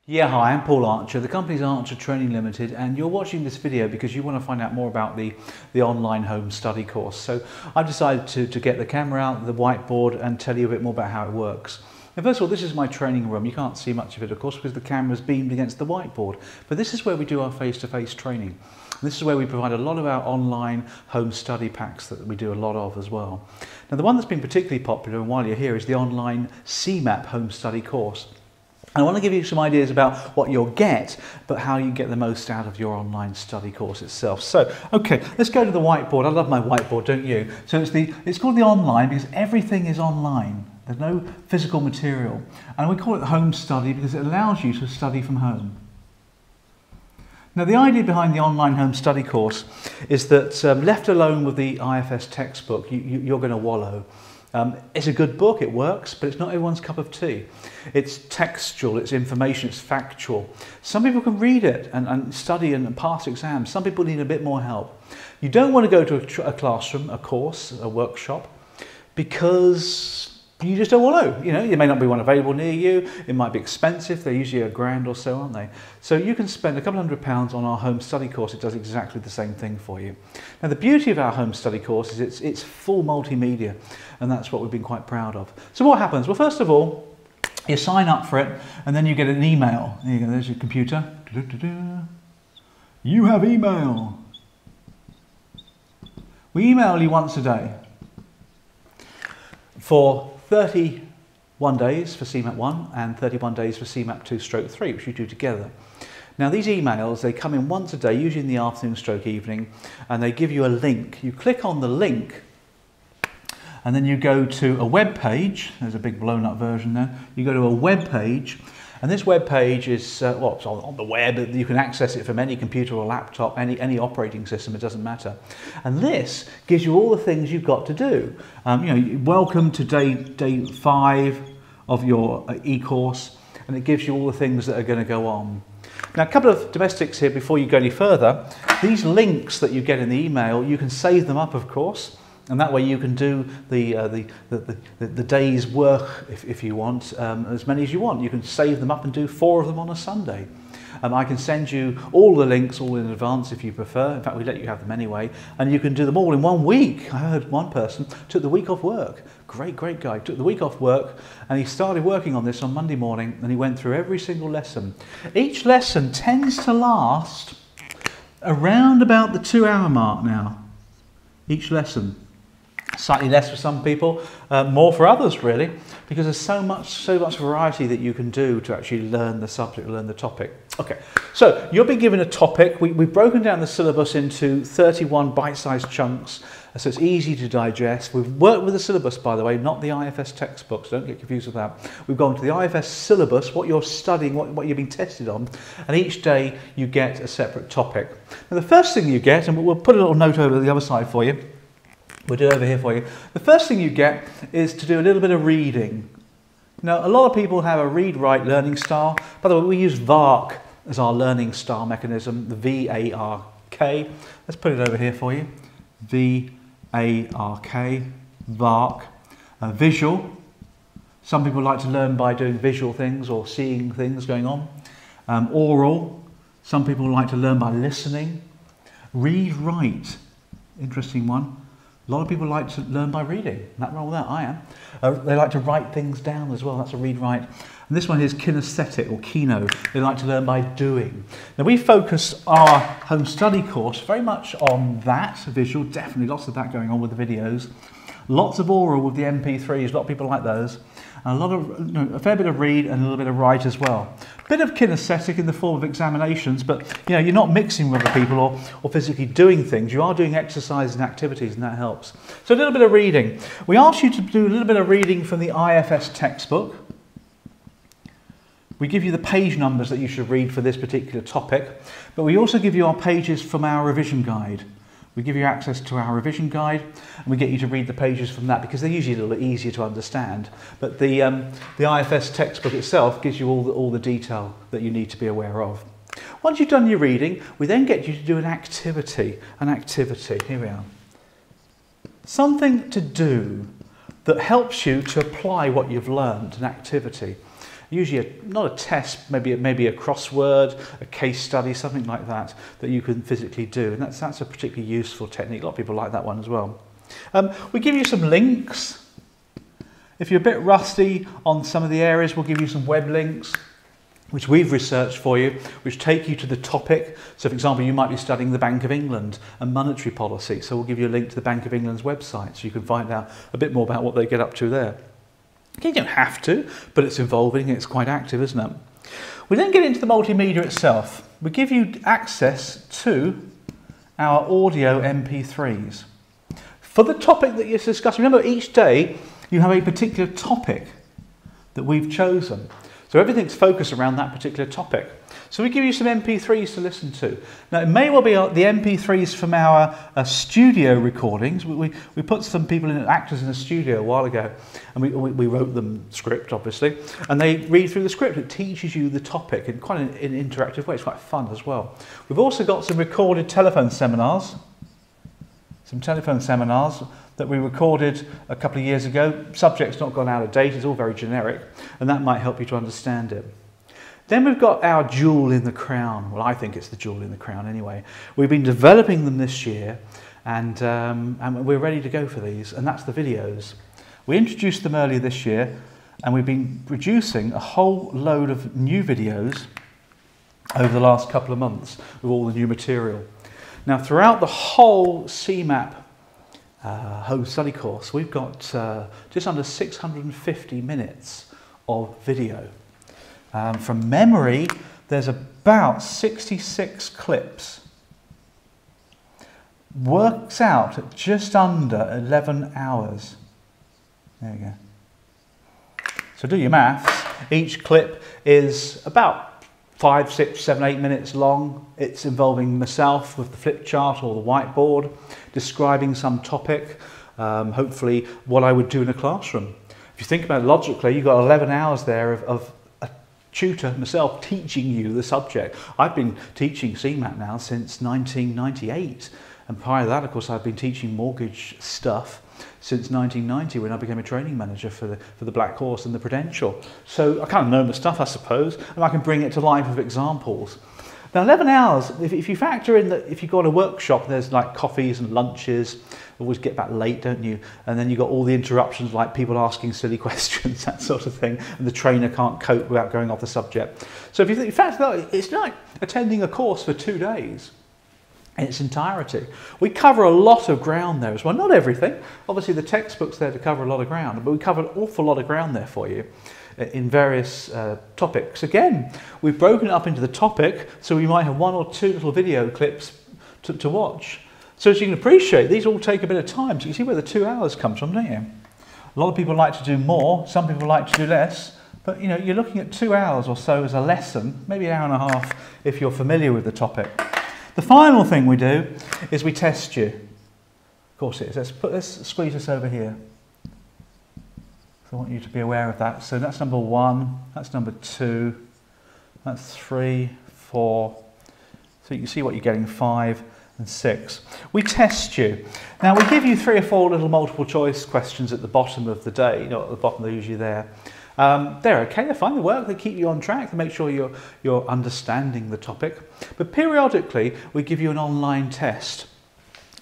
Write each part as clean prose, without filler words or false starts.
Yeah, hi, I'm Paul Archer. The company's Archer Training Limited, and you're watching this video because you want to find out more about the online home study course. So I've decided to get the camera out, the whiteboard, and tell you a bit more about how it works. Now, first of all, this is my training room. You can't see much of it, of course, because the camera's beamed against the whiteboard. But this is where we do our face-to-face training. This is where we provide a lot of our online home study packs that we do a lot of as well. Now, the one that's been particularly popular, and while you're here, is the online CeMAP home study course. I want to give you some ideas about what you'll get, but how you get the most out of your online study course itself. So, okay, let's go to the whiteboard. I love my whiteboard, don't you? So it's called the online because everything is online. There's no physical material. And we call it home study because it allows you to study from home. Now, the idea behind the online home study course is that left alone with the IFS textbook, you're going to wallow. It's a good book, it works, but it's not everyone's cup of tea. It's textual, it's information, it's factual. Some people can read it and study and pass exams. Some people need a bit more help. You don't want to go to a classroom, a course, a workshop, because you just don't want to. You know, there may not be one available near you. It might be expensive. They're usually £1,000 or so, aren't they? So you can spend a couple £100 on our home study course. It does exactly the same thing for you. Now, the beauty of our home study course is it's full multimedia, and that's what we've been quite proud of. So what happens? Well, first of all, you sign up for it, and then you get an email. There you go. There's your computer. You have email. We email you once a day for 31 days for CeMAP 1 and 31 days for CeMAP 2/3, which you do together. Now, these emails, they come in once a day, usually in the afternoon/evening, and they give you a link. You click on the link, and then you go to a web page. There's a big blown up version there. You go to a web page, and this web page is well, it's on the web. You can access it from any computer or laptop, any operating system. It doesn't matter. And this gives you all the things you've got to do. You know, welcome to day 5 of your e-course, and it gives you all the things that are going to go on. Now, a couple of domestics here before you go any further. These links that you get in the email, you can save them up, of course. And that way you can do the day's work if you want, as many as you want. You can save them up and do 4 of them on a Sunday. I can send you all the links all in advance if you prefer. In fact, we let you have them anyway. And you can do them all in 1 week. I heard one person took the week off work. Great guy. Took the week off work and he started working on this on Monday morning and he went through every single lesson. Each lesson tends to last around about the 2-hour mark now. Each lesson. Slightly less for some people, more for others really, because there's so much variety that you can do to actually learn the subject, learn the topic. Okay, so you'll be given a topic. We've broken down the syllabus into 31 bite-sized chunks, so it's easy to digest. We've worked with the syllabus, by the way, not the IFS textbooks, don't get confused with that. We've gone to the IFS syllabus, what you're studying, what you're being tested on, and each day you get a separate topic. Now, the first thing you get, and we'll put a little note over the other side for you, we'll do it over here for you. The first thing you get is to do a little bit of reading. Now, a lot of people have a read-write learning style. By the way, we use VARK as our learning style mechanism, the V-A-R-K. Let's put it over here for you. V-A-R-K, VARK. Visual. Some people like to learn by doing visual things or seeing things going on. Oral. Some people like to learn by listening. Read-write. Interesting one. A lot of people like to learn by reading. Nothing wrong with that, I am. They like to write things down as well. That's a read-write. And this one is kinesthetic or kino. They like to learn by doing. Now, we focus our home study course very much on that, visual, definitely lots of that going on with the videos. Lots of oral with the MP3s, a lot of people like those. And a fair bit of read and a little bit of write as well. A bit of kinesthetic in the form of examinations, but you know, you're not mixing with other people or physically doing things. You are doing exercises and activities, and that helps. So a little bit of reading. We ask you to do a little bit of reading from the IFS textbook. We give you the page numbers that you should read for this particular topic, but we also give you our pages from our revision guide. We give you access to our revision guide and we get you to read the pages from that because they're usually a little bit easier to understand. But the IFS textbook itself gives you all the detail that you need to be aware of. Once you've done your reading, we then get you to do an activity. Here we are. Something to do that helps you to apply what you've learned, an activity. usually not a test, maybe a crossword, a case study, something like that you can physically do, and that's a particularly useful technique. A lot of people like that one as well. We give you some links. If you're a bit rusty on some of the areas, we'll give you some web links which we've researched for you, which take you to the topic. So for example, you might be studying the Bank of England and monetary policy, so we'll give you a link to the Bank of England's website so you can find out a bit more about what they get up to there. You don't have to, but it's involving, it's quite active, isn't it? We then get into the multimedia itself. We give you access to our audio MP3s. For the topic that you're discussing, remember each day you have a particular topic that we've chosen. So everything's focused around that particular topic. So we give you some MP3s to listen to. Now it may well be the MP3s from our studio recordings. We put some people in, actors in a studio a while ago, and we wrote them script obviously, and they read through the script. It teaches you the topic in quite an interactive way. It's quite fun as well. We've also got some recorded telephone seminars. That we recorded a couple of years ago. Subject's not gone out of date, it's all very generic, and that might help you to understand it. Then we've got our jewel in the crown. Well, I think it's the jewel in the crown anyway. We've been developing them this year, and we're ready to go for these, and that's the videos. We introduced them earlier this year, and we've been producing a whole load of new videos over the last couple of months with all the new material. Now, throughout the whole CeMAP home study course, we've got just under 650 minutes of video. From memory, there's about 66 clips. Works out at just under 11 hours. There you go. So do your maths. Each clip is about 5, 6, 7, 8 minutes long. It's involving myself with the flip chart or the whiteboard, describing some topic, hopefully what I would do in a classroom. If you think about it logically, you've got 11 hours there of a tutor, myself, teaching you the subject. I've been teaching CeMAP now since 1998, and prior to that, of course, I've been teaching mortgage stuff since 1990 when I became a training manager for the Black Horse and the Prudential. So I kind of know my stuff, I suppose, and I can bring it to life with examples. Now 11 hours, if you factor in that if you go on a workshop, there's like coffees and lunches, you always get back late, don't you? And then you've got all the interruptions like people asking silly questions, that sort of thing, and the trainer can't cope without going off the subject. So if you factor that, it's like attending a course for 2 days. In its entirety. We cover a lot of ground there as well. Not everything. Obviously the textbook's there to cover a lot of ground, but we cover an awful lot of ground there for you in various topics. Again, we've broken it up into the topic, so we might have 1 or 2 little video clips to watch. So as you can appreciate, these all take a bit of time. So you see where the 2 hours comes from, don't you? A lot of people like to do more, some people like to do less, but you know, you're looking at 2 hours or so as a lesson, maybe an hour and a half if you're familiar with the topic. The final thing we do is we test you. Of course it is. Let's squeeze this over here. So I want you to be aware of that. So that's number 1, that's number 2, that's 3, 4. So you can see what you're getting, 5 and 6. We test you. Now we give you 3 or 4 little multiple choice questions at the bottom of the day. You know, at the bottom they're usually there. They're okay, they find the work, they keep you on track, they make sure you're understanding the topic. But periodically we give you an online test.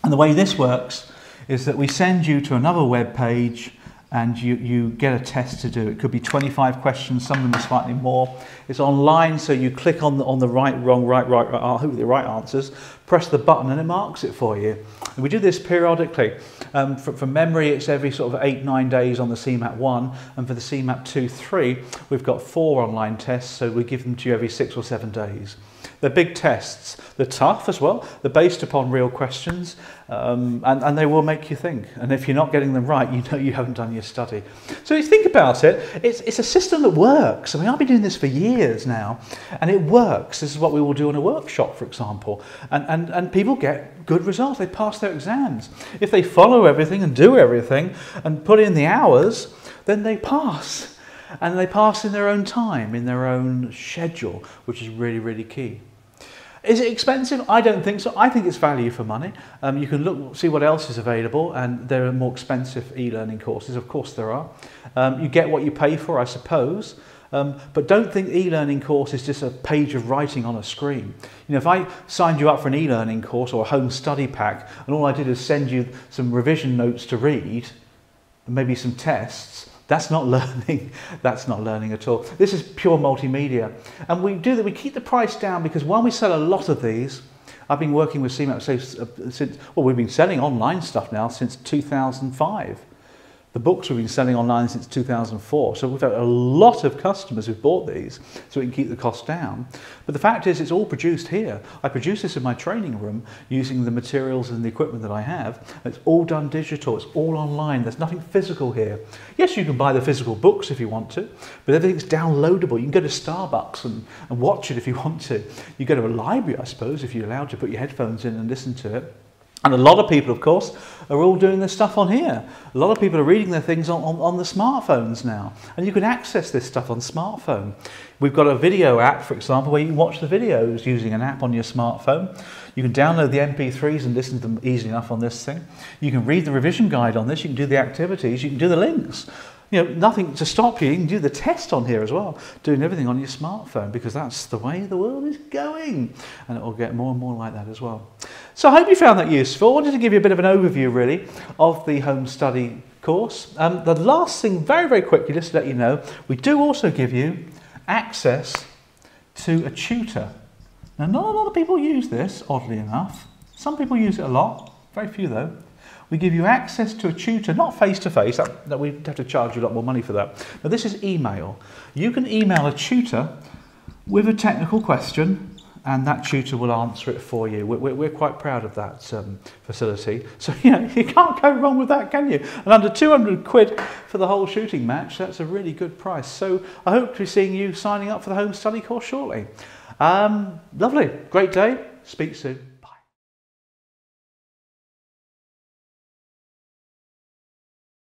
And the way this works is that we send you to another web page and you get a test to do. It could be 25 questions, some of them are slightly more. It's online, so you click on the right, wrong, right, the right answers, press the button and it marks it for you. And we do this periodically. From memory, it's every sort of 8-9 days on the CeMAP 1, and for the CeMAP 2-3, we've got 4 online tests, so we give them to you every 6 or 7 days. They're big tests. They're tough as well. They're based upon real questions, and they will make you think. And if you're not getting them right, you know you haven't done your study. So if you think about it, it's a system that works. I mean, I've been doing this for years now, and it works. This is what we will do in a workshop, for example. And people get good results. They pass their exams. If they follow everything and do everything and put in the hours, then they pass. And they pass in their own time, in their own schedule, which is really, really key. Is it expensive? I don't think so. I think it's value for money. You can look, see what else is available, and there are more expensive e-learning courses. Of course there are. You get what you pay for, I suppose. But don't think e-learning course is just a page of writing on a screen. You know, if I signed you up for an e-learning course or a home study pack and all I did is send you some revision notes to read and maybe some tests, that's not learning. That's not learning at all. This is pure multimedia. And we do that, we keep the price down because while we sell a lot of these, I've been working with CeMAP since, well, we've been selling online stuff now since 2005. The books we've been selling online since 2004, so we've had a lot of customers who've bought these so we can keep the cost down. But the fact is it's all produced here. I produce this in my training room using the materials and the equipment that I have. It's all done digital, it's all online, there's nothing physical here. Yes, you can buy the physical books if you want to, but everything's downloadable. You can go to Starbucks and watch it if you want to. You go to a library, I suppose, if you're allowed to put your headphones in and listen to it. And a lot of people, of course, are all doing this stuff on here. A lot of people are reading their things on the smartphones now. And you can access this stuff on smartphone. We've got a video app, for example, where you can watch the videos using an app on your smartphone. You can download the MP3s and listen to them easily enough on this thing. You can read the revision guide on this. You can do the activities. You can do the links. You know, nothing to stop you. You can do the test on here as well, doing everything on your smartphone because that's the way the world is going. And it will get more and more like that as well. So I hope you found that useful. I wanted to give you a bit of an overview really of the home study course. The last thing, very, very quickly, just to let you know, we do also give you access to a tutor. Now, not a lot of people use this, oddly enough. Some people use it a lot, very few though. We give you access to a tutor, not face-to-face, that we'd have to charge you a lot more money for that. Now this is email. You can email a tutor with a technical question and that tutor will answer it for you. We're quite proud of that facility. So, you know, you can't go wrong with that, can you? And under 200 quid for the whole shooting match, that's a really good price. So I hope to be seeing you signing up for the home study course shortly. Lovely, great day, speak soon.